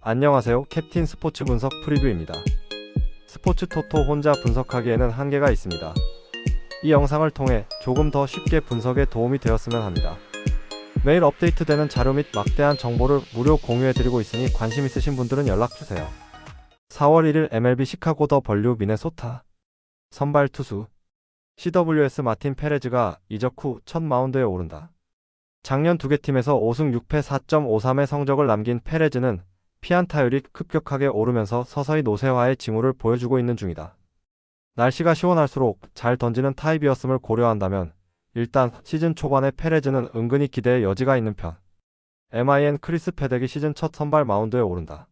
안녕하세요. 캡틴 스포츠 분석 프리뷰입니다. 스포츠 토토 혼자 분석하기에는 한계가 있습니다. 이 영상을 통해 조금 더 쉽게 분석에 도움이 되었으면 합니다. 매일 업데이트되는 자료 및 막대한 정보를 무료 공유해드리고 있으니 관심 있으신 분들은 연락주세요. 4월 1일 MLB 시카고 더 벌류 미네소타 선발 투수 CWS 마틴 페레즈가 이적 후 첫 마운드에 오른다. 작년 두 개 팀에서 5승 6패 4.53의 성적을 남긴 페레즈는 피안타율이 급격하게 오르면서 서서히 노쇠화의 징후를 보여주고 있는 중이다. 날씨가 시원할수록 잘 던지는 타입이었음을 고려한다면 일단 시즌 초반에 페레즈는 은근히 기대의 여지가 있는 편. MIN 크리스 패덱이 시즌 첫 선발 마운드에 오른다.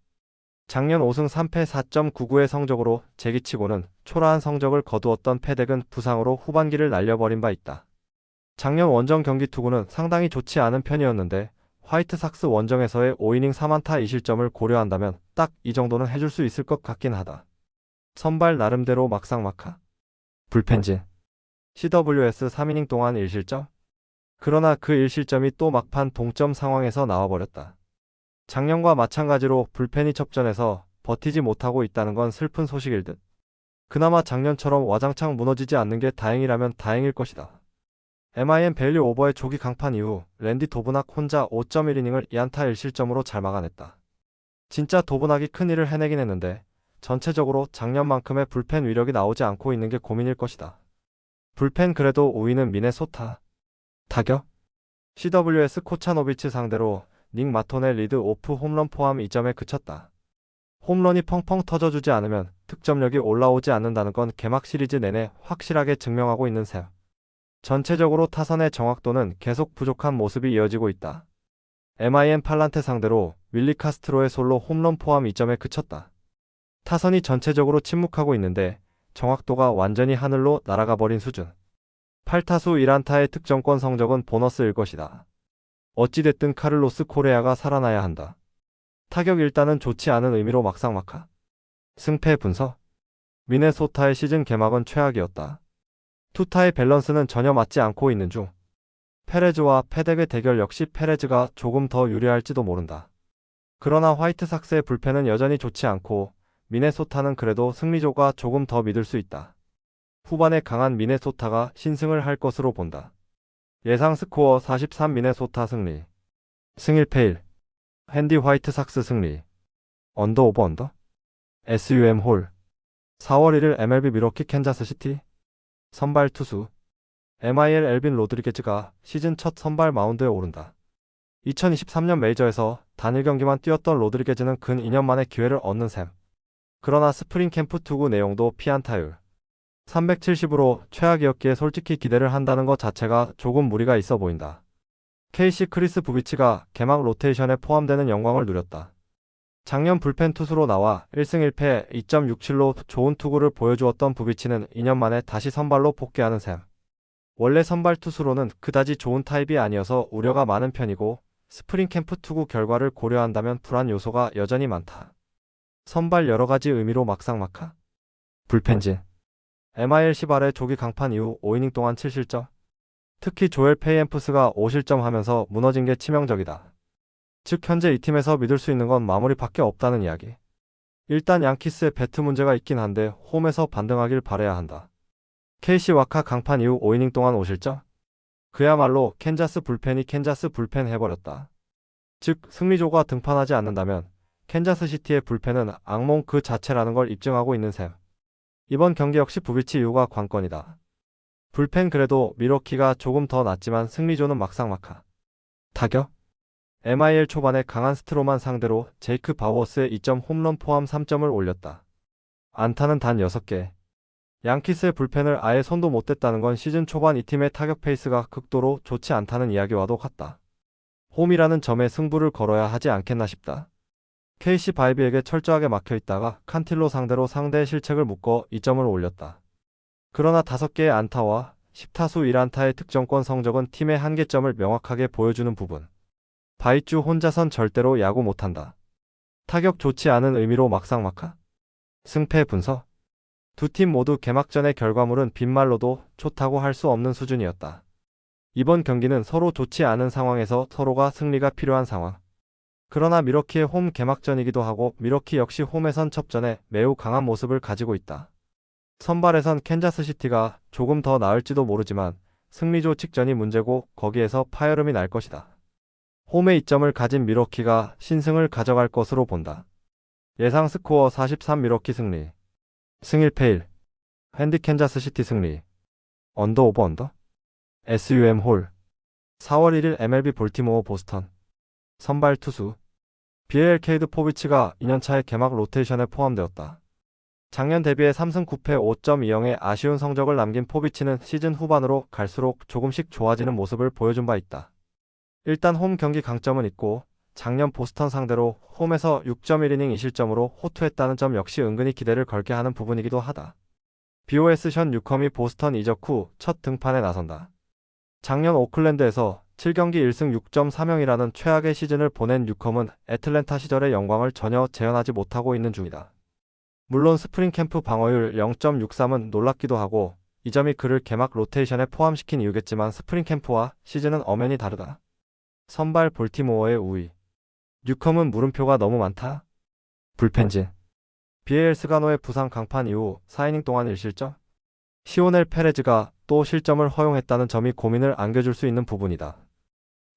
작년 5승 3패 4.99의 성적으로 재기치고는 초라한 성적을 거두었던 패덱은 부상으로 후반기를 날려버린 바 있다. 작년 원정 경기 투구는 상당히 좋지 않은 편이었는데 화이트삭스 원정에서의 5이닝 3안타 2실점을 고려한다면 딱 이 정도는 해줄 수 있을 것 같긴 하다. 선발 나름대로 막상막하. 불펜진. CWS 3이닝 동안 1실점? 그러나 그 1실점이 또 막판 동점 상황에서 나와버렸다. 작년과 마찬가지로 불펜이 접전에서 버티지 못하고 있다는 건 슬픈 소식일 듯. 그나마 작년처럼 와장창 무너지지 않는 게 다행이라면 다행일 것이다. MIN 밸류 오버의 조기 강판 이후 랜디 도브낙 혼자 5.1이닝을 2안타 1실점으로 잘 막아냈다. 진짜 도브낙이 큰일을 해내긴 했는데 전체적으로 작년만큼의 불펜 위력이 나오지 않고 있는 게 고민일 것이다. 불펜 그래도 우위는 미네소타. 타격? CWS 코차노비츠 상대로 닉 마톤의 리드 오프 홈런 포함 2점에 그쳤다. 홈런이 펑펑 터져주지 않으면 득점력이 올라오지 않는다는 건 개막 시리즈 내내 확실하게 증명하고 있는 셈. 전체적으로 타선의 정확도는 계속 부족한 모습이 이어지고 있다. MIN 팔란테 상대로 윌리 카스트로의 솔로 홈런 포함 2점에 그쳤다. 타선이 전체적으로 침묵하고 있는데 정확도가 완전히 하늘로 날아가 버린 수준. 8타수 1안타의 득점권 성적은 보너스일 것이다. 어찌됐든 카를로스 코레아가 살아나야 한다. 타격 일단은 좋지 않은 의미로 막상막하. 승패 분석. 미네소타의 시즌 개막은 최악이었다. 투타의 밸런스는 전혀 맞지 않고 있는 중. 페레즈와 패덱의 대결 역시 페레즈가 조금 더 유리할지도 모른다. 그러나 화이트삭스의 불펜은 여전히 좋지 않고 미네소타는 그래도 승리조가 조금 더 믿을 수 있다. 후반에 강한 미네소타가 신승을 할 것으로 본다. 예상 스코어 43 미네소타 승리. 승 1패 1. 핸디 화이트삭스 승리. 언더 오버 언더? SUM 홀. 4월 1일 MLB 미러키 캔자스시티. 선발 투수. MIL 엘빈 로드리게즈가 시즌 첫 선발 마운드에 오른다. 2023년 메이저에서 단일 경기만 뛰었던 로드리게즈는 근 2년 만에 기회를 얻는 셈. 그러나 스프링 캠프 투구 내용도 피안타율 370으로 최악이었기에 솔직히 기대를 한다는 것 자체가 조금 무리가 있어 보인다. KC 크리스 부비치가 개막 로테이션에 포함되는 영광을 누렸다. 작년 불펜 투수로 나와 1승 1패 2.67로 좋은 투구를 보여주었던 부비치는 2년 만에 다시 선발로 복귀하는 셈. 원래 선발 투수로는 그다지 좋은 타입이 아니어서 우려가 많은 편이고 스프링 캠프 투구 결과를 고려한다면 불안 요소가 여전히 많다. 선발 여러가지 의미로 막상막하. 불펜진. MIL 시발의 조기 강판 이후 5이닝 동안 7실점. 특히 조엘 페이엠프스가 5실점 하면서 무너진 게 치명적이다. 즉 현재 이 팀에서 믿을 수 있는 건 마무리밖에 없다는 이야기. 일단 양키스의 배트 문제가 있긴 한데 홈에서 반등하길 바라야 한다. KC 와카 강판 이후 5이닝 동안 5실점? 그야말로 캔자스 불펜이 캔자스 불펜 해버렸다. 즉 승리조가 등판하지 않는다면 캔자스시티의 불펜은 악몽 그 자체라는 걸 입증하고 있는 셈. 이번 경기 역시 부비치 이후가 관건이다. 불펜 그래도 미러키가 조금 더 낫지만 승리조는 막상막하. 타격? MIL 초반에 강한 스트로만 상대로 제이크 바우어스의 2점 홈런 포함 3점을 올렸다. 안타는 단 6개. 양키스의 불펜을 아예 손도 못 댔다는 건 시즌 초반 이 팀의 타격 페이스가 극도로 좋지 않다는 이야기와도 같다. 홈이라는 점에 승부를 걸어야 하지 않겠나 싶다. KC 바이비에게 철저하게 막혀있다가 칸틸로 상대로 상대의 실책을 묶어 2점을 올렸다. 그러나 5개의 안타와 10타수 1안타의 득점권 성적은 팀의 한계점을 명확하게 보여주는 부분. 바이쭈 혼자선 절대로 야구 못한다. 타격 좋지 않은 의미로 막상막하. 승패 분석. 두 팀 모두 개막전의 결과물은 빈말로도 좋다고 할 수 없는 수준이었다. 이번 경기는 서로 좋지 않은 상황에서 서로가 승리가 필요한 상황. 그러나 미러키의 홈 개막전이기도 하고 미러키 역시 홈에선 첩전에 매우 강한 모습을 가지고 있다. 선발에선 캔자스시티가 조금 더 나을지도 모르지만 승리조 직전이 문제고 거기에서 파열음이 날 것이다. 홈에 이점을 가진 미러키가 신승을 가져갈 것으로 본다. 예상 스코어 43 미러키 승리. 승 1패 1. 핸디 캔자스시티 승리. 언더 오버 언더. SUM 홀. 4월 1일 MLB 볼티모어 보스턴. 선발 투수. BAL 케이드 포비치가 2년차의 개막 로테이션에 포함되었다. 작년 데뷔해 3승 9패 5.20의 아쉬운 성적을 남긴 포비치는 시즌 후반으로 갈수록 조금씩 좋아지는 모습을 보여준 바 있다. 일단 홈 경기 강점은 있고 작년 보스턴 상대로 홈에서 6.1이닝 2실점으로 호투했다는 점 역시 은근히 기대를 걸게 하는 부분이기도 하다. BOS 션 뉴컴이 보스턴 이적 후 첫 등판에 나선다. 작년 오클랜드에서 7경기 1승 6.3형이라는 최악의 시즌을 보낸 뉴컴은 애틀랜타 시절의 영광을 전혀 재현하지 못하고 있는 중이다. 물론 스프링 캠프 방어율 0.63은 놀랍기도 하고 이 점이 그를 개막 로테이션에 포함시킨 이유겠지만 스프링 캠프와 시즌은 엄연히 다르다. 선발 볼티모어의 우위. 뉴컴은 물음표가 너무 많다. 불펜진. BAL 스가노의 부상 강판 이후 4이닝 동안 1실점. 시오넬 페레즈가 또 실점을 허용했다는 점이 고민을 안겨줄 수 있는 부분이다.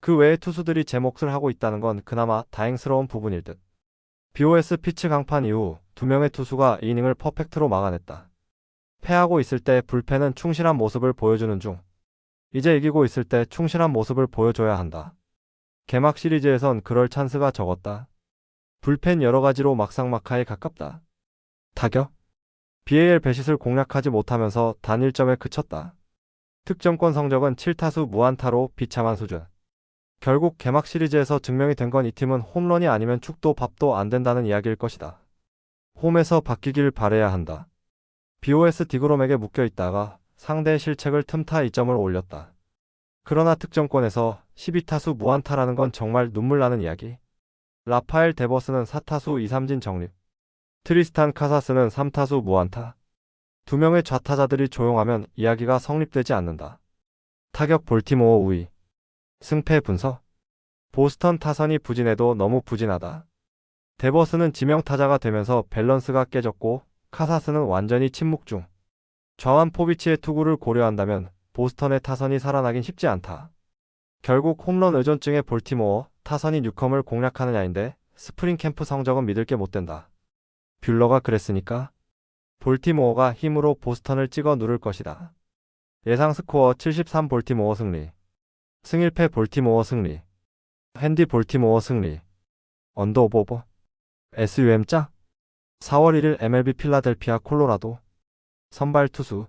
그 외의 투수들이 제 몫을 하고 있다는 건 그나마 다행스러운 부분일 듯. BOS 피츠 강판 이후 2명의 투수가 이닝을 퍼펙트로 막아냈다. 패하고 있을 때 불펜은 충실한 모습을 보여주는 중. 이제 이기고 있을 때 충실한 모습을 보여줘야 한다. 개막 시리즈에선 그럴 찬스가 적었다. 불펜 여러가지로 막상막하에 가깝다. 타격. BAL 배싯을 공략하지 못하면서 단 1점에 그쳤다. 득점권 성적은 7타수 무안타로 비참한 수준. 결국 개막 시리즈에서 증명이 된 건 이 팀은 홈런이 아니면 죽도 밥도 안 된다는 이야기일 것이다. 홈에서 바뀌길 바래야 한다. BOS 디그롬에게 묶여있다가 상대의 실책을 틈타 2점을 올렸다. 그러나 득점권에서 12타수 무안타라는 건 정말 눈물나는 이야기. 라파엘 데버스는 4타수 2삼진 정립. 트리스탄 카사스는 3타수 무안타. 2명의 좌타자들이 조용하면 이야기가 성립되지 않는다. 타격 볼티모어 우위. 승패 분석. 보스턴 타선이 부진해도 너무 부진하다. 데버스는 지명타자가 되면서 밸런스가 깨졌고 카사스는 완전히 침묵 중. 좌완 포비치의 투구를 고려한다면 보스턴의 타선이 살아나긴 쉽지 않다. 결국 홈런 의존증의 볼티모어 타선이 뉴컴을 공략하느냐인데 스프링 캠프 성적은 믿을 게 못 된다. 뷰러가 그랬으니까 볼티모어가 힘으로 보스턴을 찍어 누를 것이다. 예상 스코어 73 볼티모어 승리. 승 1패 볼티모어 승리. 핸디 볼티모어 승리. 언더 오버. SUM 짝. 4월 1일 MLB 필라델피아 콜로라도. 선발 투수.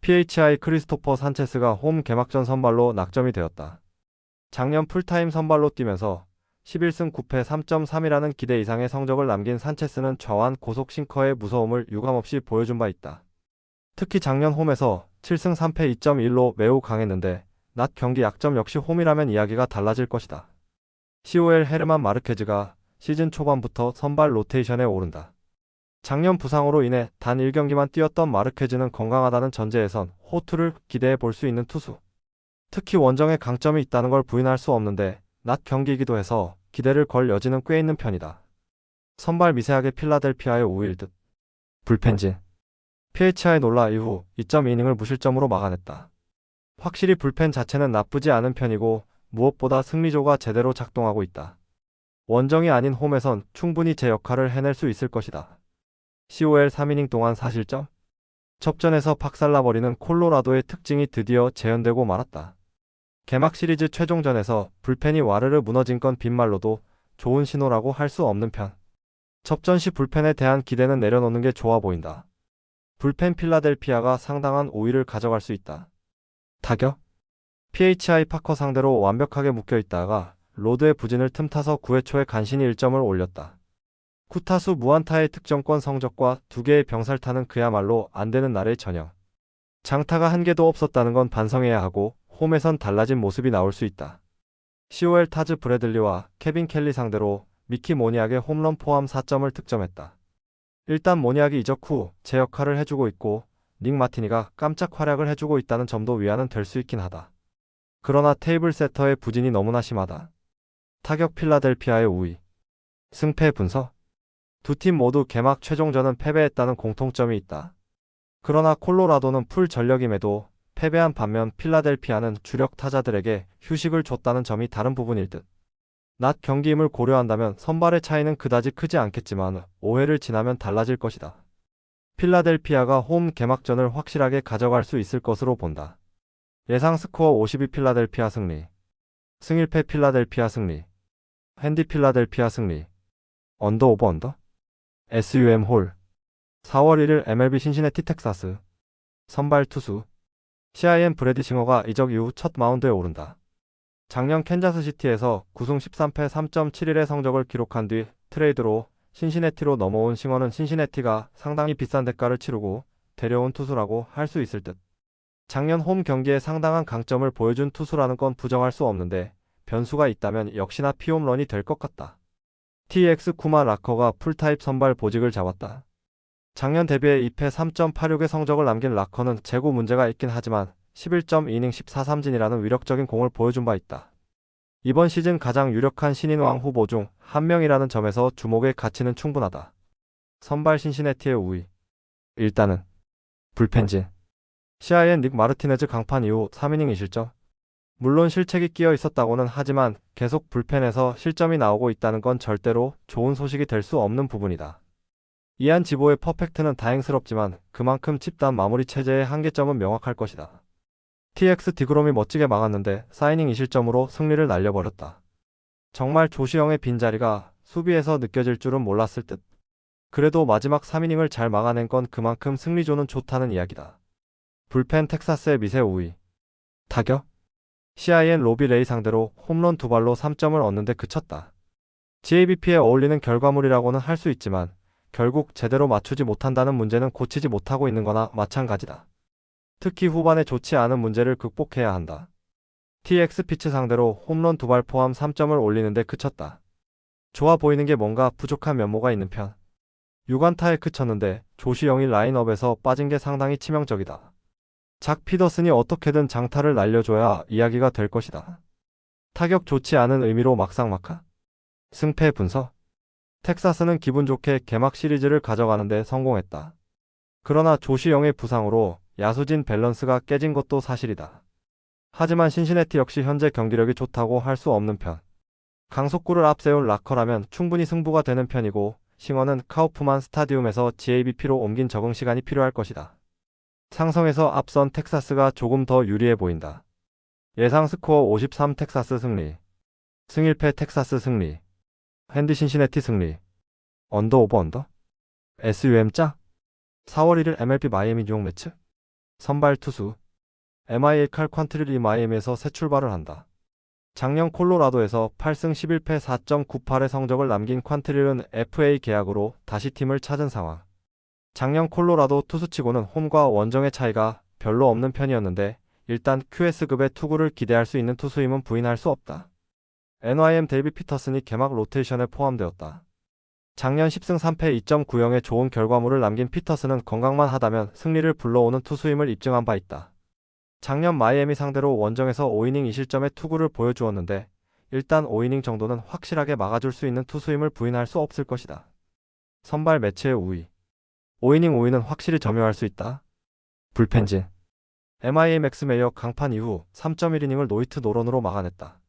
PHI 크리스토퍼 산체스가 홈 개막전 선발로 낙점이 되었다. 작년 풀타임 선발로 뛰면서 11승 9패 3.3이라는 기대 이상의 성적을 남긴 산체스는 좌완 고속 싱커의 무서움을 유감없이 보여준 바 있다. 특히 작년 홈에서 7승 3패 2.1로 매우 강했는데 낮 경기 약점 역시 홈이라면 이야기가 달라질 것이다. COL 헤르만 마르케즈가 시즌 초반부터 선발 로테이션에 오른다. 작년 부상으로 인해 단 1경기만 뛰었던 마르케즈는 건강하다는 전제에선 호투를 기대해 볼 수 있는 투수. 특히 원정에 강점이 있다는 걸 부인할 수 없는데 낮 경기이기도 해서 기대를 걸 여지는 꽤 있는 편이다. 선발 미세하게 필라델피아의 우위일 듯. 불펜진. PHI 놀라 이후 2.2이닝을 무실점으로 막아냈다. 확실히 불펜 자체는 나쁘지 않은 편이고 무엇보다 승리조가 제대로 작동하고 있다. 원정이 아닌 홈에선 충분히 제 역할을 해낼 수 있을 것이다. COL 3이닝 동안 4실점. 접전에서 박살나버리는 콜로라도의 특징이 드디어 재현되고 말았다. 개막 시리즈 최종전에서 불펜이 와르르 무너진 건 빈말로도 좋은 신호라고 할 수 없는 편. 접전 시 불펜에 대한 기대는 내려놓는 게 좋아 보인다. 불펜 필라델피아가 상당한 우위를 가져갈 수 있다. 타격. PHI 파커 상대로 완벽하게 묶여있다가 로드의 부진을 틈타서 9회 초에 간신히 1점을 올렸다. 9타수 무안타의 득점권 성적과 2개의 병살타는 그야말로 안되는 날의 저녁. 장타가 한 개도 없었다는 건 반성해야 하고 홈에선 달라진 모습이 나올 수 있다. COL 타즈 브래들리와 케빈 켈리 상대로 미키 모니악의 홈런 포함 4점을 득점했다. 일단 모니악이 이적 후 제 역할을 해주고 있고 닉 마티니가 깜짝 활약을 해주고 있다는 점도 위안은 될 수 있긴 하다. 그러나 테이블 세터의 부진이 너무나 심하다. 타격 필라델피아의 우위. 승패 분석. 두 팀 모두 개막 최종전은 패배했다는 공통점이 있다. 그러나 콜로라도는 풀 전력임에도 패배한 반면 필라델피아는 주력 타자들에게 휴식을 줬다는 점이 다른 부분일 듯. 낮 경기임을 고려한다면 선발의 차이는 그다지 크지 않겠지만 5회를 지나면 달라질 것이다. 필라델피아가 홈 개막전을 확실하게 가져갈 수 있을 것으로 본다. 예상 스코어 52 필라델피아 승리. 승1패 필라델피아 승리. 핸디 필라델피아 승리. 언더 오버 언더? SUM 홀. 4월 1일 MLB 신시내티 텍사스. 선발 투수. CIM 브래디 싱어가 이적 이후 첫 마운드에 오른다. 작년 캔자스시티에서 9승 13패 3.71의 성적을 기록한 뒤 트레이드로 신시내티로 넘어온 싱어는 신시내티가 상당히 비싼 대가를 치르고 데려온 투수라고 할 수 있을 듯. 작년 홈 경기에 상당한 강점을 보여준 투수라는 건 부정할 수 없는데 변수가 있다면 역시나 피홈런이 될 것 같다. TX 쿠마 라커가 풀타입 선발 보직을 잡았다. 작년 대비해 2패 3.86의 성적을 남긴 라커는 재고 문제가 있긴 하지만 11.2이닝 14삼진이라는 위력적인 공을 보여준 바 있다. 이번 시즌 가장 유력한 신인왕 후보 중 한 명이라는 점에서 주목의 가치는 충분하다. 선발 신시내티의 우위. 일단은 불펜진. CIN 닉 마르티네즈 강판 이후 3이닝 2실점. 물론 실책이 끼어 있었다고는 하지만 계속 불펜에서 실점이 나오고 있다는 건 절대로 좋은 소식이 될 수 없는 부분이다. 이안 지보의 퍼펙트는 다행스럽지만 그만큼 집단 마무리 체제의 한계점은 명확할 것이다. TX 디그롬이 멋지게 막았는데 4이닝 2실점으로 승리를 날려버렸다. 정말 조시영의 빈자리가 수비에서 느껴질 줄은 몰랐을 듯. 그래도 마지막 3이닝을 잘 막아낸 건 그만큼 승리조는 좋다는 이야기다. 불펜 텍사스의 미세 우위. 타격. CIN 로비 레이 상대로 홈런 2발로 3점을 얻는데 그쳤다. GABP에 어울리는 결과물이라고는 할 수 있지만 결국 제대로 맞추지 못한다는 문제는 고치지 못하고 있는 거나 마찬가지다. 특히 후반에 좋지 않은 문제를 극복해야 한다. TX 피츠 상대로 홈런 2발 포함 3점을 올리는데 그쳤다. 좋아 보이는 게 뭔가 부족한 면모가 있는 편. 6안타에 그쳤는데 조시영이 라인업에서 빠진 게 상당히 치명적이다. 작 피더슨이 어떻게든 장타를 날려줘야 이야기가 될 것이다. 타격 좋지 않은 의미로 막상막하. 승패 분석. 텍사스는 기분 좋게 개막 시리즈를 가져가는데 성공했다. 그러나 조시영의 부상으로 야수진 밸런스가 깨진 것도 사실이다. 하지만 신시내티 역시 현재 경기력이 좋다고 할 수 없는 편. 강속구를 앞세운 라커라면 충분히 승부가 되는 편이고 싱어는 카우프만 스타디움에서 GABP로 옮긴 적응 시간이 필요할 것이다. 상성에서 앞선 텍사스가 조금 더 유리해 보인다. 예상 스코어 53 텍사스 승리. 승1패 텍사스 승리. 핸디 신시내티 승리. 언더 오버 언더? SUM 짜? 4월 1일 MLB 마이애미 뉴욕 매치? 선발 투수. MIA 칼 퀀트릴이 마이애미에서 새 출발을 한다. 작년 콜로라도에서 8승 11패 4.98의 성적을 남긴 퀀트릴은 FA 계약으로 다시 팀을 찾은 상황. 작년 콜로라도 투수치고는 홈과 원정의 차이가 별로 없는 편이었는데 일단 QS급의 투구를 기대할 수 있는 투수임은 부인할 수 없다. NYM 데이비 피터슨이 개막 로테이션에 포함되었다. 작년 10승 3패 2.90의 좋은 결과물을 남긴 피터슨은 건강만 하다면 승리를 불러오는 투수임을 입증한 바 있다. 작년 마이애미 상대로 원정에서 5이닝 2실점의 투구를 보여주었는데 일단 5이닝 정도는 확실하게 막아줄 수 있는 투수임을 부인할 수 없을 것이다. 선발 매치의 우위. 5이닝 5위는 확실히 점유할 수 있다. 불펜진. MIA 맥스 메이어 강판 이후 3.1이닝을 노히트 노런으로 막아냈다.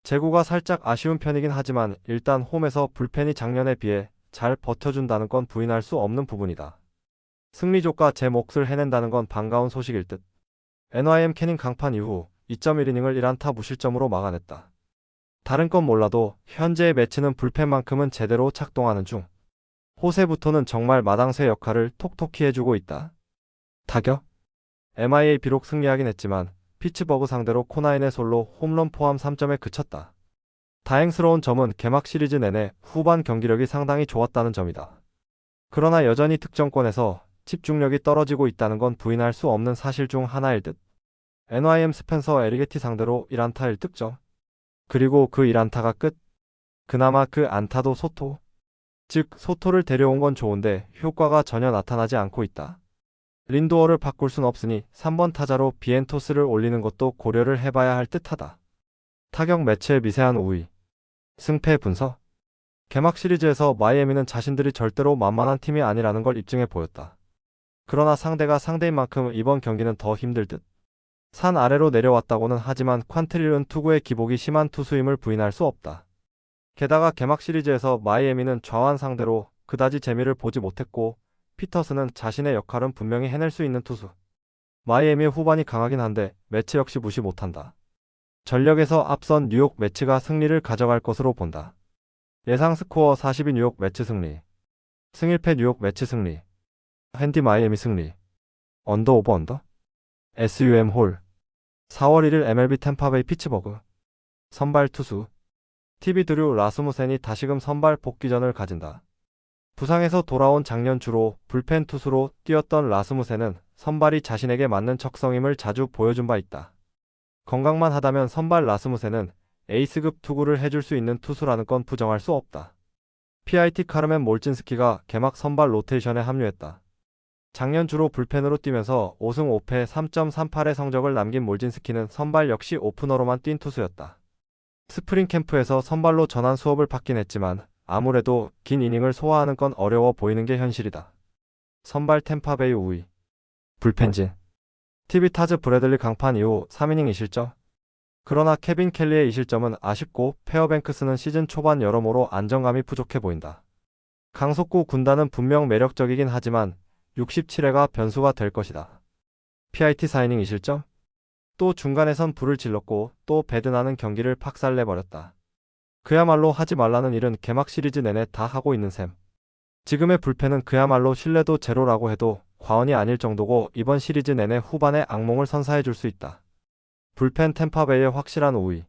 제구가 살짝 아쉬운 편이긴 하지만 일단 홈에서 불펜이 작년에 비해 잘 버텨준다는 건 부인할 수 없는 부분이다. 승리조가 제 몫을 해낸다는 건 반가운 소식일 듯. NYM 캐닝 강판 이후 2.1이닝을 1안타 무실점으로 막아냈다. 다른 건 몰라도 현재의 매치는 불펜만큼은 제대로 작동하는 중. 호세부터는 정말 마당새 역할을 톡톡히 해주고 있다. 타격. MIA 비록 승리하긴 했지만 피츠버그 상대로 코나인의 솔로 홈런 포함 3점에 그쳤다. 다행스러운 점은 개막 시리즈 내내 후반 경기력이 상당히 좋았다는 점이다. 그러나 여전히 득점권에서 집중력이 떨어지고 있다는 건 부인할 수 없는 사실 중 하나일 듯. NYM 스펜서 에리게티 상대로 1안타 1득점. 그리고 그 1안타가 끝. 그나마 그 안타도 소토. 즉 소토를 데려온 건 좋은데 효과가 전혀 나타나지 않고 있다. 린도어를 바꿀 순 없으니 3번 타자로 비엔토스를 올리는 것도 고려를 해봐야 할 듯하다. 타격 매체의 미세한 우위. 승패 분석. 개막 시리즈에서 마이애미는 자신들이 절대로 만만한 팀이 아니라는 걸 입증해 보였다. 그러나 상대가 상대인 만큼 이번 경기는 더 힘들 듯. 산 아래로 내려왔다고는 하지만 퀀트릴은 투구의 기복이 심한 투수임을 부인할 수 없다. 게다가 개막 시리즈에서 마이애미는 좌완 상대로 그다지 재미를 보지 못했고 피터슨은 자신의 역할은 분명히 해낼 수 있는 투수. 마이애미의 후반이 강하긴 한데 매치 역시 무시 못한다. 전력에서 앞선 뉴욕 매치가 승리를 가져갈 것으로 본다. 예상 스코어 42 뉴욕 매치 승리. 승일패 뉴욕 매치 승리. 핸디 마이애미 승리. 언더 오버 언더? SUM 홀. 4월 1일 MLB 템파베이 피츠버그. 선발 투수. TV 드류 라스무센이 다시금 선발 복귀전을 가진다. 부상에서 돌아온 작년 주로 불펜 투수로 뛰었던 라스무센은 선발이 자신에게 맞는 적성임을 자주 보여준 바 있다. 건강만 하다면 선발 라스무센은 에이스급 투구를 해줄 수 있는 투수라는 건 부정할 수 없다. PIT 카르멘 몰진스키가 개막 선발 로테이션에 합류했다. 작년 주로 불펜으로 뛰면서 5승 5패 3.38의 성적을 남긴 몰진스키는 선발 역시 오프너로만 뛴 투수였다. 스프링 캠프에서 선발로 전환 수업을 받긴 했지만 아무래도 긴 이닝을 소화하는 건 어려워 보이는 게 현실이다. 선발 템파베이 우위. 불펜진. TV 타즈 브래들리 강판 이후 3이닝 2실점. 그러나 케빈 켈리의 2실점은 아쉽고 페어뱅크스는 시즌 초반 여러모로 안정감이 부족해 보인다. 강속구 군단은 분명 매력적이긴 하지만 67회가 변수가 될 것이다. PIT 4이닝 2실점? 또 중간에선 불을 질렀고 또 배드나는 경기를 박살내버렸다. 그야말로 하지 말라는 일은 개막 시리즈 내내 다 하고 있는 셈. 지금의 불펜은 그야말로 신뢰도 제로라고 해도 과언이 아닐 정도고 이번 시리즈 내내 후반에 악몽을 선사해 줄 수 있다. 불펜 템파베이의 확실한 우위.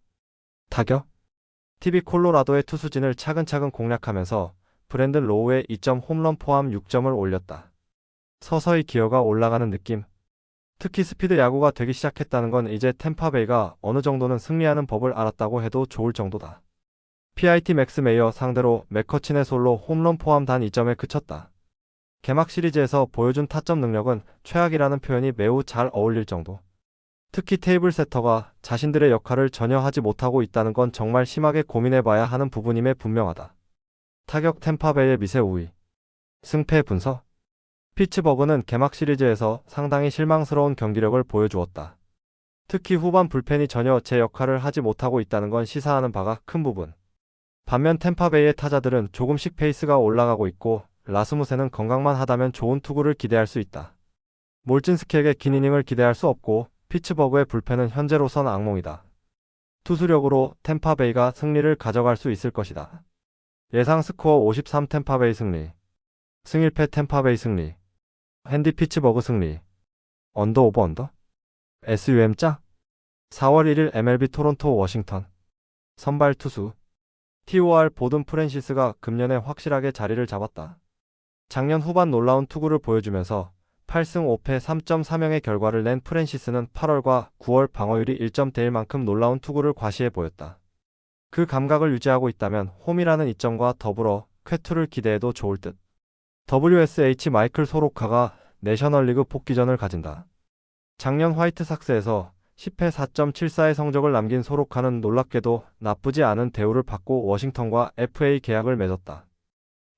타격? TV 콜로라도의 투수진을 차근차근 공략하면서 브랜든 로우의 2점 홈런 포함 6점을 올렸다. 서서히 기어가 올라가는 느낌. 특히 스피드 야구가 되기 시작했다는 건 이제 템파베이가 어느 정도는 승리하는 법을 알았다고 해도 좋을 정도다. PIT 맥스 메이어 상대로 맥커친의 솔로 홈런 포함 단 2점에 그쳤다. 개막 시리즈에서 보여준 타점 능력은 최악이라는 표현이 매우 잘 어울릴 정도. 특히 테이블 세터가 자신들의 역할을 전혀 하지 못하고 있다는 건 정말 심하게 고민해봐야 하는 부분임에 분명하다. 타격 템파베이의 미세 우위. 승패 분석. 피츠버그는 개막 시리즈에서 상당히 실망스러운 경기력을 보여주었다. 특히 후반 불펜이 전혀 제 역할을 하지 못하고 있다는 건 시사하는 바가 큰 부분. 반면 템파베이의 타자들은 조금씩 페이스가 올라가고 있고 라스무센은 건강만 하다면 좋은 투구를 기대할 수 있다. 몰진스키에게 긴 이닝을 기대할 수 없고 피츠버그의 불펜은 현재로선 악몽이다. 투수력으로 템파베이가 승리를 가져갈 수 있을 것이다. 예상 스코어 53 템파베이 승리. 승일패 템파베이 승리. 핸디 피츠버그 승리. 언더 오버 언더? SUM 짜? 4월 1일 MLB 토론토 워싱턴. 선발 투수. TOR 보든 프랜시스가 금년에 확실하게 자리를 잡았다. 작년 후반 놀라운 투구를 보여주면서 8승 5패 3.3형의 결과를 낸 프랜시스는 8월과 9월 방어율이 1점대일 만큼 놀라운 투구를 과시해 보였다. 그 감각을 유지하고 있다면 홈이라는 이점과 더불어 쾌투를 기대해도 좋을 듯. WSH 마이클 소로카가 내셔널리그 복귀전을 가진다. 작년 화이트삭스에서 10패 4.74의 성적을 남긴 소로카는 놀랍게도 나쁘지 않은 대우를 받고 워싱턴과 FA 계약을 맺었다.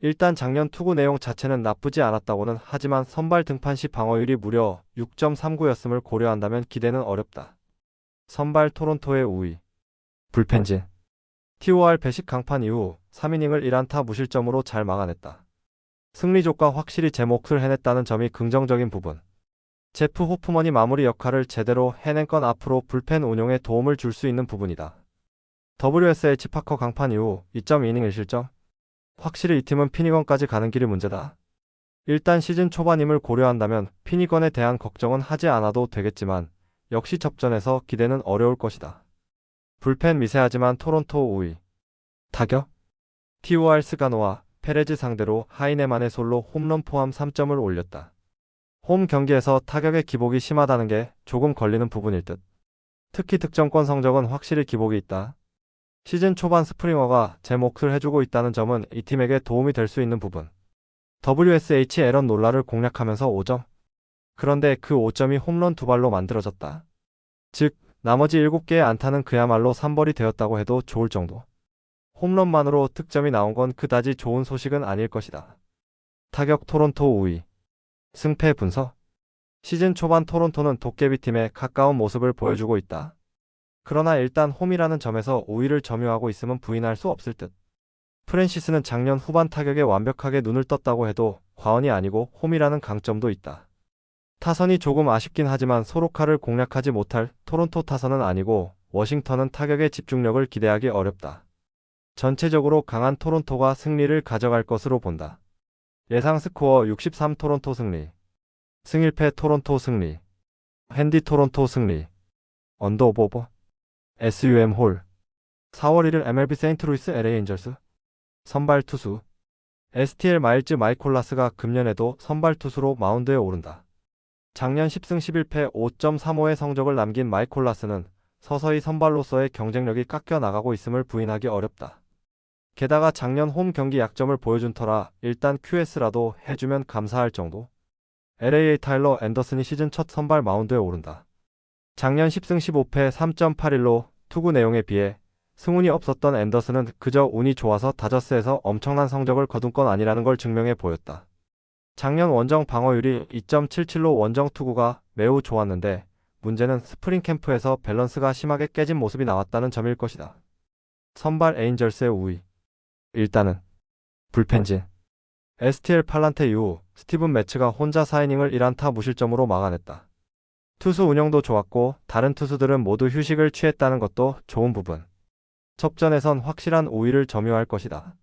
일단 작년 투구 내용 자체는 나쁘지 않았다고는 하지만 선발 등판 시 방어율이 무려 6.39였음을 고려한다면 기대는 어렵다. 선발 토론토의 우위. 불펜진. TOR 배식 강판 이후 3이닝을 1안타 무실점으로 잘 막아냈다. 승리조가 확실히 제 몫을 해냈다는 점이 긍정적인 부분. 제프 호프먼이 마무리 역할을 제대로 해낸 건 앞으로 불펜 운용에 도움을 줄 수 있는 부분이다. WSH 파커 강판 이후 2.2이닝 1실점. 확실히 이 팀은 피니건까지 가는 길이 문제다. 일단 시즌 초반임을 고려한다면 피니건에 대한 걱정은 하지 않아도 되겠지만 역시 접전에서 기대는 어려울 것이다. 불펜 미세하지만 토론토 우위. 타격? TOR 스가노와 페레즈 상대로 하이네만의 솔로 홈런 포함 3점을 올렸다. 홈 경기에서 타격의 기복이 심하다는 게 조금 걸리는 부분일 듯. 특히 득점권 성적은 확실히 기복이 있다. 시즌 초반 스프링어가 제 몫을 해주고 있다는 점은 이 팀에게 도움이 될 수 있는 부분. WSH 에런 놀라를 공략하면서 5점. 그런데 그 5점이 홈런 2발로 만들어졌다. 즉 나머지 7개의 안타는 그야말로 산벌이 되었다고 해도 좋을 정도. 홈런만으로 득점이 나온 건 그다지 좋은 소식은 아닐 것이다. 타격 토론토 우위. 승패 분석. 시즌 초반 토론토는 도깨비팀에 가까운 모습을 보여주고 있다. 그러나 일단 홈이라는 점에서 우위를 점유하고 있음은 부인할 수 없을 듯. 프랜시스는 작년 후반 타격에 완벽하게 눈을 떴다고 해도 과언이 아니고 홈이라는 강점도 있다. 타선이 조금 아쉽긴 하지만 소로카를 공략하지 못할 토론토 타선은 아니고 워싱턴은 타격의 집중력을 기대하기 어렵다. 전체적으로 강한 토론토가 승리를 가져갈 것으로 본다. 예상 스코어 63 토론토 승리. 승일패 토론토 승리. 핸디 토론토 승리. 언더 오버. SUM 홀. 4월 1일 MLB 세인트루이스 LA 엔젤스. 선발 투수. STL 마일즈 마이콜라스가 금년에도 선발 투수로 마운드에 오른다. 작년 10승 11패 5.35의 성적을 남긴 마이콜라스는 서서히 선발로서의 경쟁력이 깎여 나가고 있음을 부인하기 어렵다. 게다가 작년 홈 경기 약점을 보여준 터라 일단 QS라도 해주면 감사할 정도. LA 타일러 앤더슨이 시즌 첫 선발 마운드에 오른다. 작년 10승 15패 3.81로 투구 내용에 비해 승운이 없었던 앤더슨은 그저 운이 좋아서 다저스에서 엄청난 성적을 거둔 건 아니라는 걸 증명해 보였다. 작년 원정 방어율이 2.77로 원정 투구가 매우 좋았는데 문제는 스프링 캠프에서 밸런스가 심하게 깨진 모습이 나왔다는 점일 것이다. 선발 에인절스의 우위. 일단은 불펜진. STL 팔란테 이후 스티븐 매츠가 혼자 4이닝을 1안타 무실점으로 막아냈다. 투수 운영도 좋았고 다른 투수들은 모두 휴식을 취했다는 것도 좋은 부분. 접전에선 확실한 우위를 점유할 것이다.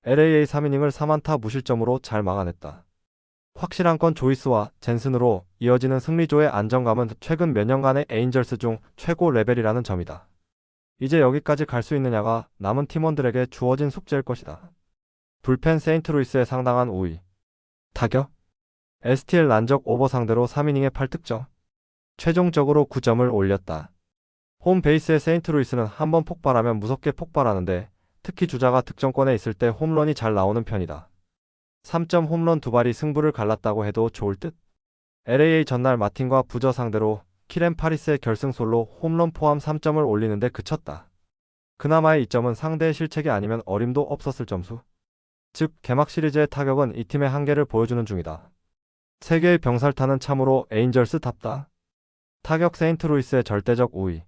LA의 3이닝을 3안타 무실점으로 잘 막아냈다. 확실한 건 조이스와 젠슨으로 이어지는 승리조의 안정감은 최근 몇 년간의 에인절스 중 최고 레벨이라는 점이다. 이제 여기까지 갈 수 있느냐가 남은 팀원들에게 주어진 숙제일 것이다. 불펜 세인트루이스의 상당한 우위. 타격. STL 난적 오버 상대로 3이닝에 8득점. 최종적으로 9점을 올렸다. 홈 베이스의 세인트루이스는 한번 폭발하면 무섭게 폭발하는데 특히 주자가 득점권에 있을 때 홈런이 잘 나오는 편이다. 3점 홈런 2발이 승부를 갈랐다고 해도 좋을 듯. LAA 전날 마틴과 부저 상대로 키렌 파리스의 결승솔로 홈런 포함 3점을 올리는데 그쳤다. 그나마의 이점은 상대의 실책이 아니면 어림도 없었을 점수. 즉 개막 시리즈의 타격은 이 팀의 한계를 보여주는 중이다. 세계의 병살타는 참으로 에인절스답다. 타격 세인트루이스의 절대적 우위.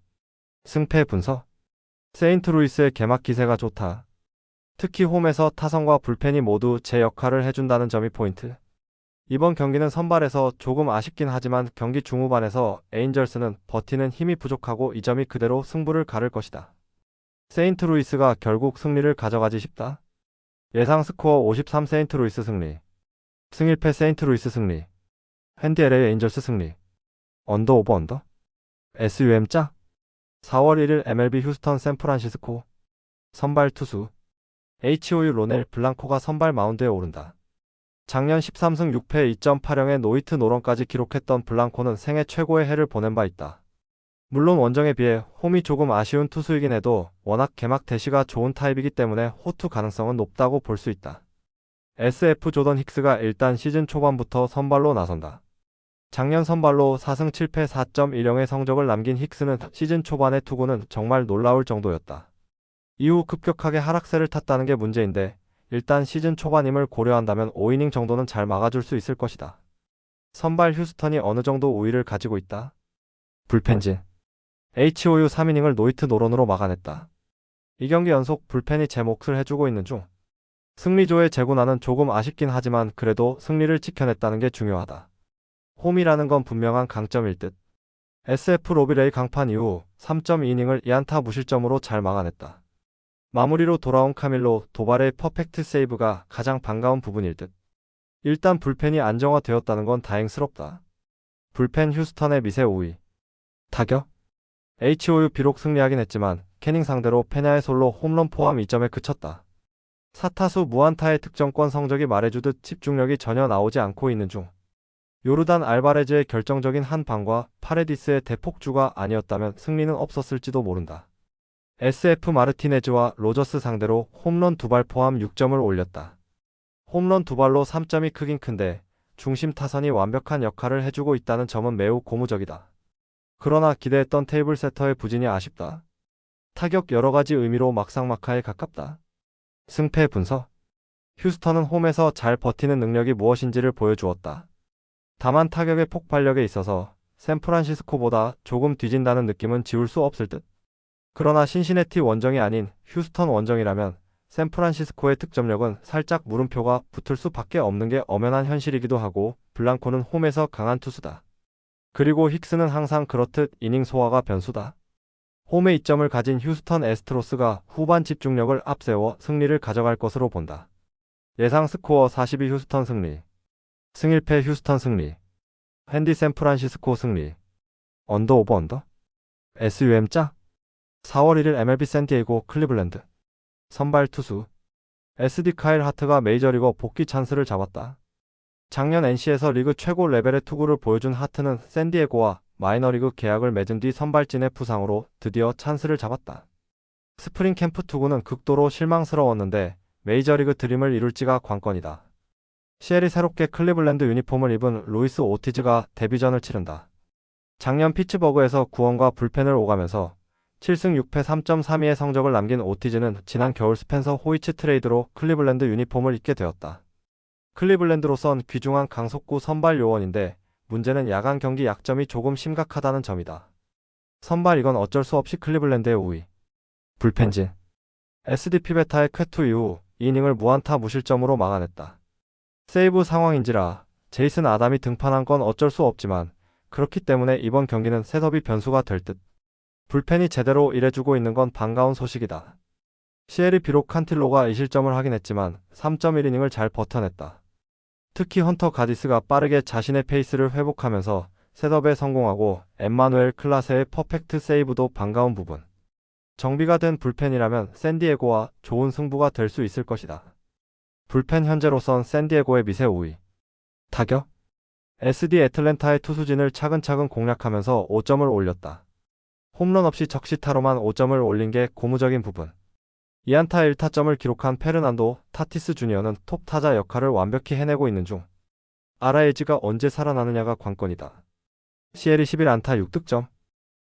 승패 분석. 세인트루이스의 개막 기세가 좋다. 특히 홈에서 타선과 불펜이 모두 제 역할을 해준다는 점이 포인트. 이번 경기는 선발에서 조금 아쉽긴 하지만 경기 중후반에서 에인절스는 버티는 힘이 부족하고 이 점이 그대로 승부를 가를 것이다. 세인트루이스가 결국 승리를 가져가지 싶다. 예상 스코어 53 세인트루이스 승리. 승일패 세인트루이스 승리. 핸디 LA 에인절스 승리. 언더 오버 언더. SUM 짝. 4월 1일 MLB 휴스턴 샌프란시스코. 선발 투수. HOU 로넬 블랑코가 선발 마운드에 오른다. 작년 13승 6패 2.80의 노히트 노런까지 기록했던 블랑코는 생애 최고의 해를 보낸 바 있다. 물론 원정에 비해 홈이 조금 아쉬운 투수이긴 해도 워낙 개막 대시가 좋은 타입이기 때문에 호투 가능성은 높다고 볼 수 있다. SF 조던 힉스가 일단 시즌 초반부터 선발로 나선다. 작년 선발로 4승 7패 4.10의 성적을 남긴 힉스는 시즌 초반의 투구는 정말 놀라울 정도였다. 이후 급격하게 하락세를 탔다는 게 문제인데 일단 시즌 초반임을 고려한다면 5이닝 정도는 잘 막아줄 수 있을 것이다. 선발 휴스턴이 어느 정도 우위를 가지고 있다. 불펜진. HOU 3이닝을 노히트 노런으로 막아냈다. 이 경기 연속 불펜이 제 몫을 해주고 있는 중. 승리조의 재고나는 조금 아쉽긴 하지만 그래도 승리를 지켜냈다는 게 중요하다. 홈이라는 건 분명한 강점일 듯. SF 로비레이 강판 이후 3.2이닝을 2안타 무실점으로 잘 막아냈다. 마무리로 돌아온 카밀로 도발의 퍼펙트 세이브가 가장 반가운 부분일 듯. 일단 불펜이 안정화되었다는 건 다행스럽다. 불펜 휴스턴의 미세 우위. 타격. HOU 비록 승리하긴 했지만 캐닝 상대로 페냐의 솔로 홈런 포함 2점에 그쳤다. 4타수 무안타의 득점권 성적이 말해주듯 집중력이 전혀 나오지 않고 있는 중. 요르단 알바레즈의 결정적인 한 방과 파레디스의 대폭주가 아니었다면 승리는 없었을지도 모른다. SF 마르티네즈와 로저스 상대로 홈런 2발 포함 6점을 올렸다. 홈런 2발로 3점이 크긴 큰데 중심 타선이 완벽한 역할을 해주고 있다는 점은 매우 고무적이다. 그러나 기대했던 테이블 세터의 부진이 아쉽다. 타격 여러 가지 의미로 막상막하에 가깝다. 승패 분석. 휴스턴은 홈에서 잘 버티는 능력이 무엇인지를 보여주었다. 다만 타격의 폭발력에 있어서 샌프란시스코보다 조금 뒤진다는 느낌은 지울 수 없을 듯. 그러나 신시내티 원정이 아닌 휴스턴 원정이라면 샌프란시스코의 득점력은 살짝 물음표가 붙을 수밖에 없는 게 엄연한 현실이기도 하고, 블랑코는 홈에서 강한 투수다. 그리고 힉스는 항상 그렇듯 이닝 소화가 변수다. 홈에 이점을 가진 휴스턴 애스트로스가 후반 집중력을 앞세워 승리를 가져갈 것으로 본다. 예상 스코어 42 휴스턴 승리. 승일패 휴스턴 승리. 핸디 샌프란시스코 승리. 언더 오버 언더? SUM 짜? 4월 1일 MLB 샌디에고 클리블랜드. 선발 투수 SD 카일 하트가 메이저리거 복귀 찬스를 잡았다. 작년 NC에서 리그 최고 레벨의 투구를 보여준 하트는 샌디에고와 마이너리그 계약을 맺은 뒤 선발진의 부상으로 드디어 찬스를 잡았다. 스프링 캠프 투구는 극도로 실망스러웠는데 메이저리그 드림을 이룰지가 관건이다. 시엘이 새롭게 클리블랜드 유니폼을 입은 루이스 오티즈가 데뷔전을 치른다. 작년 피츠버그에서 구원과 불펜을 오가면서 7승 6패 3.32의 성적을 남긴 오티즈는 지난 겨울 스펜서 호이츠 트레이드로 클리블랜드 유니폼을 입게 되었다. 클리블랜드로선 귀중한 강속구 선발 요원인데 문제는 야간 경기 약점이 조금 심각하다는 점이다. 선발 이건 어쩔 수 없이 클리블랜드의 우위. 불펜진 SD 피베타의 쾌투 이후 2이닝을 무안타 무실점으로 막아냈다. 세이브 상황인지라 제이슨 아담이 등판한 건 어쩔 수 없지만 그렇기 때문에 이번 경기는 셋업이 변수가 될 듯. 불펜이 제대로 일해주고 있는 건 반가운 소식이다. 시엘이 비록 칸틸로가 2실점을 하긴 했지만 3.1이닝을 잘 버텨냈다. 특히 헌터 가디스가 빠르게 자신의 페이스를 회복하면서 셋업에 성공하고 엠마누엘 클라세의 퍼펙트 세이브도 반가운 부분. 정비가 된 불펜이라면 샌디에고와 좋은 승부가 될 수 있을 것이다. 불펜 현재로선 샌디에고의 미세 우위. 타격 SD 애틀랜타의 투수진을 차근차근 공략하면서 5점을 올렸다. 홈런 없이 적시타로만 5점을 올린 게 고무적인 부분. 2안타 1타점을 기록한 페르난도 타티스 주니어는 톱 타자 역할을 완벽히 해내고 있는 중. 아라에지가 언제 살아나느냐가 관건이다. 시엘이 11안타 6득점.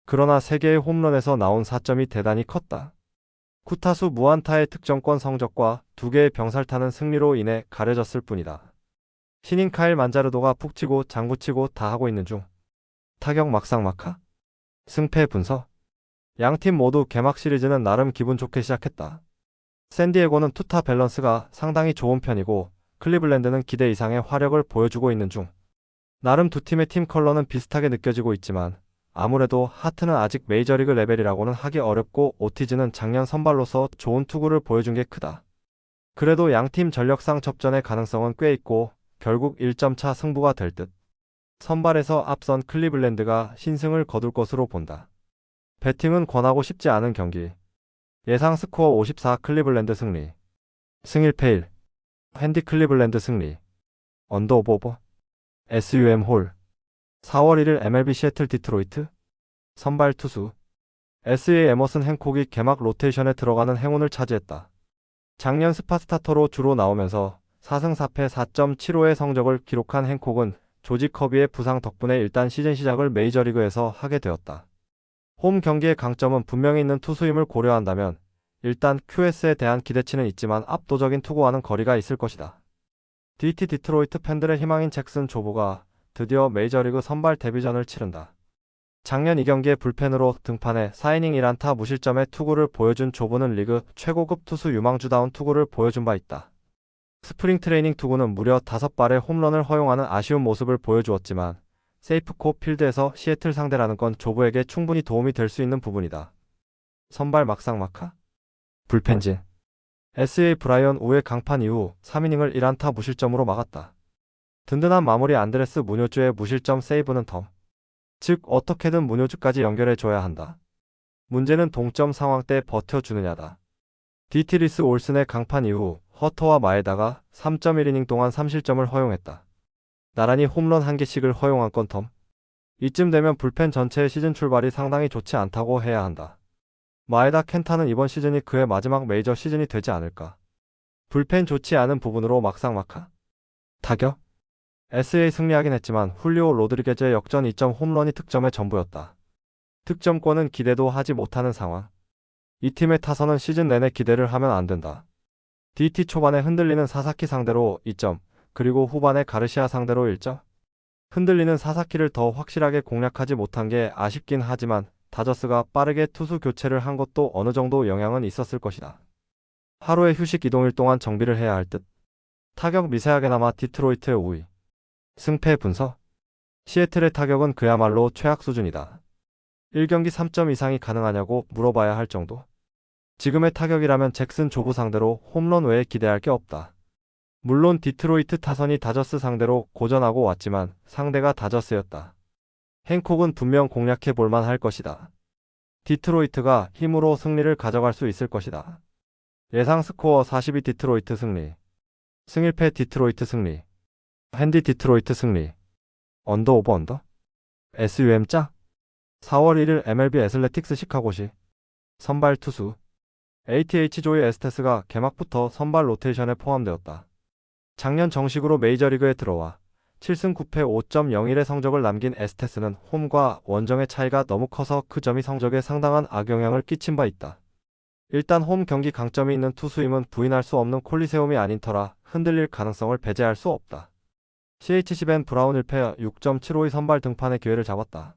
그러나 3개의 홈런에서 나온 4점이 대단히 컸다. 쿠타수 무안타의 득점권 성적과 2개의 병살타는 승리로 인해 가려졌을 뿐이다. 신인 카일 만자르도가 푹 치고 장구치고 다 하고 있는 중. 타격 막상막하? 승패 분석. 양팀 모두 개막 시리즈는 나름 기분 좋게 시작했다. 샌디에고는 투타 밸런스가 상당히 좋은 편이고 클리블랜드는 기대 이상의 화력을 보여주고 있는 중. 나름 두 팀의 팀 컬러는 비슷하게 느껴지고 있지만 아무래도 하트는 아직 메이저리그 레벨이라고는 하기 어렵고 오티즈는 작년 선발로서 좋은 투구를 보여준 게 크다. 그래도 양팀 전력상 접전의 가능성은 꽤 있고 결국 1점차 승부가 될 듯. 선발에서 앞선 클리블랜드가 신승을 거둘 것으로 본다. 배팅은 권하고 싶지 않은 경기. 예상 스코어 54 클리블랜드 승리. 승일패 1. 핸디 클리블랜드 승리. 언더 오버. SUM 홀. 4월 1일 MLB 시애틀 디트로이트. 선발 투수 SA 에머슨 행콕이 개막 로테이션에 들어가는 행운을 차지했다. 작년 스파 스타터로 주로 나오면서 4승 4패 4.75의 성적을 기록한 행콕은 조지 커비의 부상 덕분에 일단 시즌 시작을 메이저리그에서 하게 되었다. 홈 경기의 강점은 분명히 있는 투수임을 고려한다면 일단 QS에 대한 기대치는 있지만 압도적인 투구와는 거리가 있을 것이다. DT 디트로이트 팬들의 희망인 잭슨 조보가 드디어 메이저리그 선발 데뷔전을 치른다. 작년 2경기에 불펜으로 등판해 4이닝 1안타 무실점의 투구를 보여준 조보는 리그 최고급 투수 유망주다운 투구를 보여준 바 있다. 스프링 트레이닝 투구는 무려 5발의 홈런을 허용하는 아쉬운 모습을 보여주었지만 세이프코 필드에서 시애틀 상대라는 건 조보에게 충분히 도움이 될 수 있는 부분이다. 선발 막상막하? 불펜진 SA 브라이언 우의 강판 이후 3이닝을 1안타 무실점으로 막았다. 든든한 마무리 안드레스 무뇨주의 무실점 세이브는 덤. 즉 어떻게든 무뇨주까지 연결해줘야 한다. 문제는 동점 상황 때 버텨주느냐다. 디티리스 올슨의 강판 이후 허터와 마에다가 3.1이닝 동안 3실점을 허용했다. 나란히 홈런 1개씩을 허용한 건 덤. 이쯤 되면 불펜 전체의 시즌 출발이 상당히 좋지 않다고 해야 한다. 마에다 켄타는 이번 시즌이 그의 마지막 메이저 시즌이 되지 않을까. 불펜 좋지 않은 부분으로 막상막하? 타격? SA 승리하긴 했지만 훌리오 로드리게즈의 역전 2점 홈런이 득점의 전부였다. 득점권은 기대도 하지 못하는 상황. 이 팀의 타선은 시즌 내내 기대를 하면 안 된다. DT 초반에 흔들리는 사사키 상대로 2점, 그리고 후반에 가르시아 상대로 1점. 흔들리는 사사키를 더 확실하게 공략하지 못한 게 아쉽긴 하지만 다저스가 빠르게 투수 교체를 한 것도 어느 정도 영향은 있었을 것이다. 하루의 휴식 이동일 동안 정비를 해야 할 듯. 타격 미세하게나마 디트로이트의 5위. 승패 분석. 시애틀의 타격은 그야말로 최악 수준이다. 1경기 3점 이상이 가능하냐고 물어봐야 할 정도. 지금의 타격이라면 잭슨 조부 상대로 홈런 외에 기대할 게 없다. 물론 디트로이트 타선이 다저스 상대로 고전하고 왔지만 상대가 다저스였다. 행콕은 분명 공략해 볼만 할 것이다. 디트로이트가 힘으로 승리를 가져갈 수 있을 것이다. 예상 스코어 42 디트로이트 승리. 승일패 디트로이트 승리. 핸디 디트로이트 승리. 언더 오버 언더? SUM 짜? 4월 1일 MLB 애슬레틱스 시카고시. 선발 투수. ATH 조이 에스테스가 개막부터 선발 로테이션에 포함되었다. 작년 정식으로 메이저리그에 들어와 7승 9패 5.01의 성적을 남긴 에스테스는 홈과 원정의 차이가 너무 커서 그 점이 성적에 상당한 악영향을 끼친 바 있다. 일단 홈 경기 강점이 있는 투수임은 부인할 수 없는 콜리세움이 아닌 터라 흔들릴 가능성을 배제할 수 없다. CHC 벤 브라운 1패 6.75의 선발 등판의 기회를 잡았다.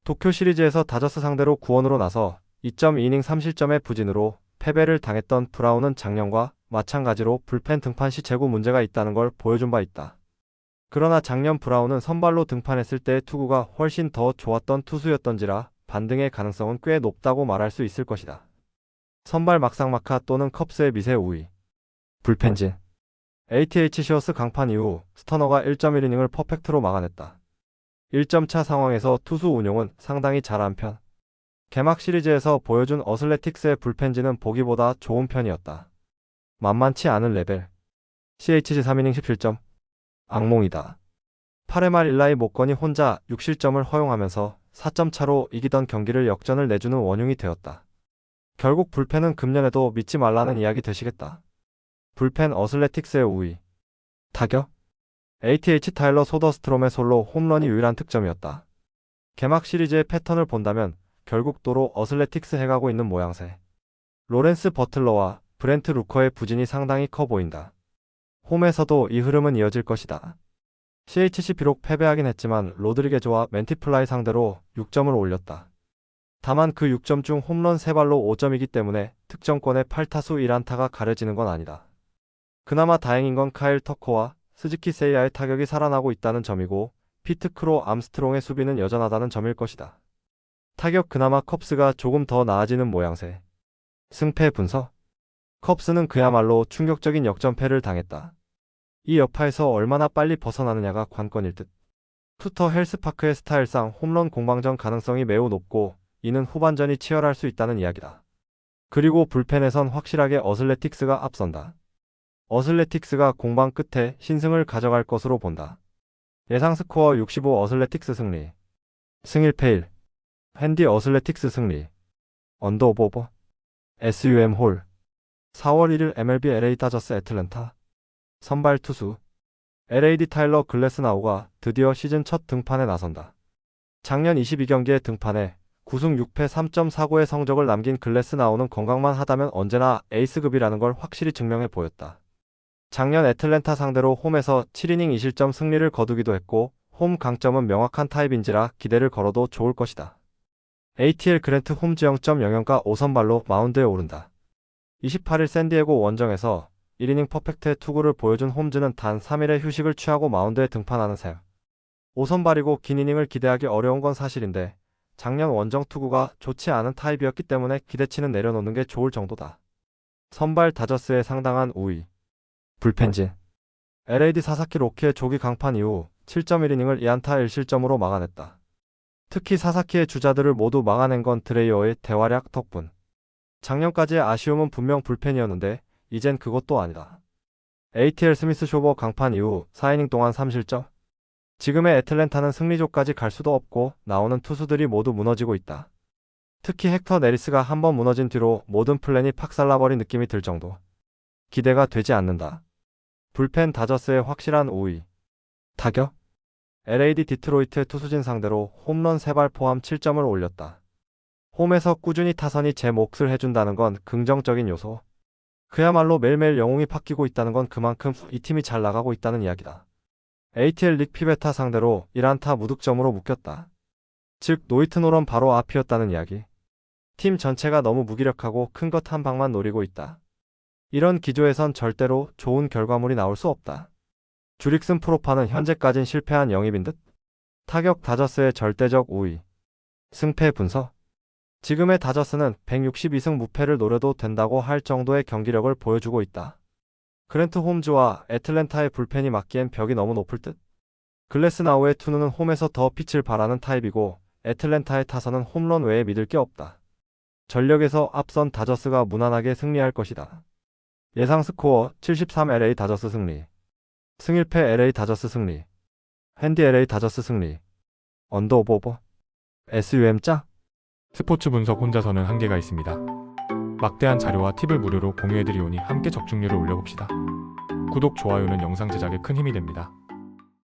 도쿄 시리즈에서 다저스 상대로 구원으로 나서 2.2이닝 3실점의 부진으로 패배를 당했던 브라운은 작년과 마찬가지로 불펜 등판 시 제구 문제가 있다는 걸 보여준 바 있다. 그러나 작년 브라운은 선발로 등판했을 때의 투구가 훨씬 더 좋았던 투수였던지라 반등의 가능성은 꽤 높다고 말할 수 있을 것이다. 선발 막상막하 또는 컵스의 미세 우위. 불펜진. ATH 시어스 강판 이후 스터너가 1.1이닝을 퍼펙트로 막아냈다. 1점 차 상황에서 투수 운용은 상당히 잘한 편. 개막 시리즈에서 보여준 어슬레틱스의 불펜진은 보기보다 좋은 편이었다. 만만치 않은 레벨. CHG 3이닝 17점. 악몽이다. 8회 말 일라이 목건이 혼자 6실점을 허용하면서 4점 차로 이기던 경기를 역전을 내주는 원흉이 되었다. 결국 불펜은 금년에도 믿지 말라는 이야기 되시겠다. 불펜 어슬레틱스의 우위. 타격. ATH 타일러 소더스트롬의 솔로 홈런이 유일한 특점이었다. 개막 시리즈의 패턴을 본다면 결국 도로 어슬레틱스 해가고 있는 모양새. 로렌스 버틀러와 브렌트 루커의 부진이 상당히 커 보인다. 홈에서도 이 흐름은 이어질 것이다. CHC 비록 패배하긴 했지만 로드리게즈와 맨티플라이 상대로 6점을 올렸다. 다만 그 6점 중 홈런 3발로 5점이기 때문에 득점권의 8타수 1안타가 가려지는 건 아니다. 그나마 다행인 건 카일 터커와 스즈키 세이야의 타격이 살아나고 있다는 점이고 피트 크로 암스트롱의 수비는 여전하다는 점일 것이다. 타격 그나마 컵스가 조금 더 나아지는 모양새. 승패 분석. 컵스는 그야말로 충격적인 역전패를 당했다. 이 여파에서 얼마나 빨리 벗어나느냐가 관건일 듯. 투터 헬스파크의 스타일상 홈런 공방전 가능성이 매우 높고 이는 후반전이 치열할 수 있다는 이야기다. 그리고 불펜에선 확실하게 어슬레틱스가 앞선다. 어슬레틱스가 공방 끝에 신승을 가져갈 것으로 본다. 예상 스코어 65 어슬레틱스 승리. 승일패 1. 핸디 어슬레틱스 승리. 언더 오버. SUM 홀. 4월 1일 MLB LA 다저스 애틀랜타. 선발 투수. LAD 타일러 글래스나우가 드디어 시즌 첫 등판에 나선다. 작년 22경기에 등판해 9승 6패 3.49의 성적을 남긴 글래스나우는 건강만 하다면 언제나 에이스급이라는 걸 확실히 증명해 보였다. 작년 애틀랜타 상대로 홈에서 7이닝 2실점 승리를 거두기도 했고 홈 강점은 명확한 타입인지라 기대를 걸어도 좋을 것이다. ATL 그랜트 홈즈 0.00가 5선발로 마운드에 오른다. 28일 샌디에고 원정에서 1이닝 퍼펙트의 투구를 보여준 홈즈는 단 3일의 휴식을 취하고 마운드에 등판하는 셈. 5선발이고 긴 이닝을 기대하기 어려운 건 사실인데 작년 원정 투구가 좋지 않은 타입이었기 때문에 기대치는 내려놓는 게 좋을 정도다. 선발 다저스의 상당한 우위. 불펜진. LAD 사사키 로키의 조기 강판 이후 7.1이닝을 2안타 1실점으로 막아냈다. 특히 사사키의 주자들을 모두 막아낸 건 드레이어의 대활약 덕분. 작년까지의 아쉬움은 분명 불펜이었는데 이젠 그것도 아니다. ATL 스미스 쇼버 강판 이후 4이닝 동안 3실점. 지금의 애틀랜타는 승리조까지 갈 수도 없고 나오는 투수들이 모두 무너지고 있다. 특히 헥터 네리스가 한번 무너진 뒤로 모든 플랜이 팍살나버린 느낌이 들 정도. 기대가 되지 않는다. 불펜 다저스의 확실한 우위. 타격. LAD 디트로이트의 투수진 상대로 홈런 3발 포함 7점을 올렸다. 홈에서 꾸준히 타선이 제 몫을 해준다는 건 긍정적인 요소. 그야말로 매일매일 영웅이 바뀌고 있다는 건 그만큼 이 팀이 잘 나가고 있다는 이야기다. ATL 릭 피베타 상대로 1안타 무득점으로 묶였다. 즉 노히트 노런 바로 앞이었다는 이야기. 팀 전체가 너무 무기력하고 큰 것 한 방만 노리고 있다. 이런 기조에선 절대로 좋은 결과물이 나올 수 없다. 주릭슨 프로파는 현재까진 실패한 영입인 듯. 타격 다저스의 절대적 우위. 승패 분석. 지금의 다저스는 162승 무패를 노려도 된다고 할 정도의 경기력을 보여주고 있다. 그랜트 홈즈와 애틀랜타의 불펜이 맞기엔 벽이 너무 높을 듯. 글래스나우의 투누는 홈에서 더 빛을 발하는 타입이고 애틀랜타의 타선은 홈런 외에 믿을 게 없다. 전력에서 앞선 다저스가 무난하게 승리할 것이다. 예상 스코어 73 LA 다저스 승리. 승일패 LA 다저스 승리. 핸디 LA 다저스 승리. 언더 오버. SUM 짜? 스포츠 분석 혼자서는 한계가 있습니다. 막대한 자료와 팁을 무료로 공유해드리오니 함께 적중률을 올려봅시다. 구독, 좋아요는 영상 제작에 큰 힘이 됩니다.